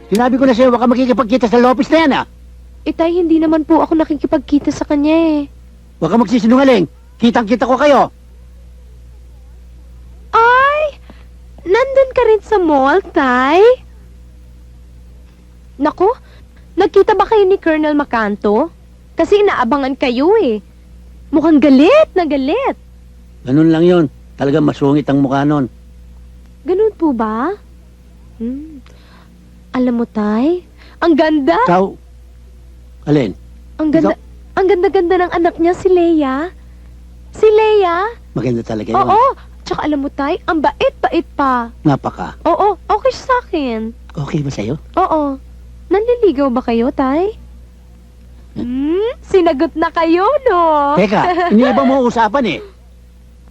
Sinabi ko na sa'yo, huwag ka makikipagkita sa Lopez na yan, ah. Tay, hindi naman po ako nakikipagkita sa kanya eh. Huwag ka magsisinungaling. Kitang-kita ko kayo. Ay! Nandun ka rin sa mall, Tay? Naku, nagkita ba kayo ni Colonel Macanto? Kasi inaabangan kayo eh. Mukhang galit na galit. Ganun lang yon. Talagang masungit ang mukha nun. Ganun po ba? Alam mo, Tay, ang ganda. Ikaw, alin? Ang ganda. Ang ganda-ganda ng anak niya, si Leia. Si Leia? Maganda talaga yun. Oo. Tsaka alam mo, Tay, ang bait-bait pa. Napaka. Oo, okay siya sa akin. Okay ba sa'yo? Oo. Nanliligaw ba kayo, Tay? Sinagot na kayo, no? Teka, iniiba mo usapan eh.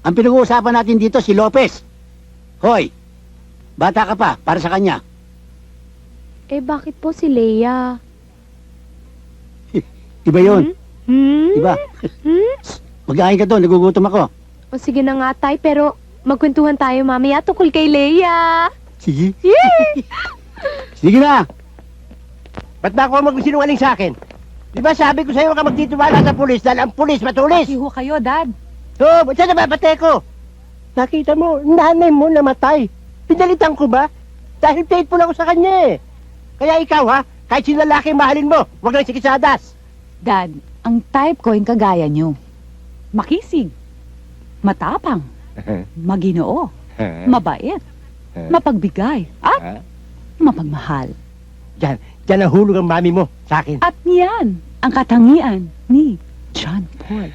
Ang pinag-uusapan natin dito si Lopez. Hoy, bata ka pa, para sa kanya. Eh, bakit po si Leia? Iba yun. Iba. Hmm? Mag-ahin ka doon, nagugutom ako. O sige na nga, Tay, pero magkwentuhan tayo mamaya tungkol kay Leia. Sige. Yay! Sige na. Ba't ba ako magsinungaling sa akin? Di ba sabi ko sa'yo huwag ka magtitiwala sa pulis dahil ang pulis matulis? Iho kayo, Dad. Oo, saan nababate ko? Nakita mo, nanay mo namatay. Pinalitan ko ba? Dahil faithful ako sa kanya eh. Kaya ikaw ha, kahit sino lalaki mahalin mo, huwag lang sikisadas. Dad, ang type ko yung kagaya nyo. Makisig, matapang, maginoo, mabait, mapagbigay, at mapagmahal. Diyan ang hulog ang mami mo sa akin. At yan, ang katangian ni John Paul.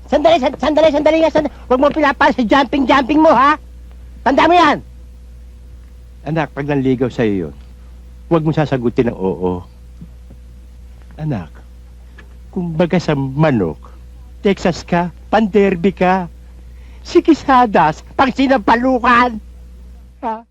Sandali nga. Huwag mo pinapal sa jumping mo ha. Tanda mo yan. Anak, pag nanligaw sa'yo yun, huwag mo sasagutin ng oo. Anak, kumbaga sa manok, Texas ka, panderby ka, sikisadas, pang sinampalukan. Ha?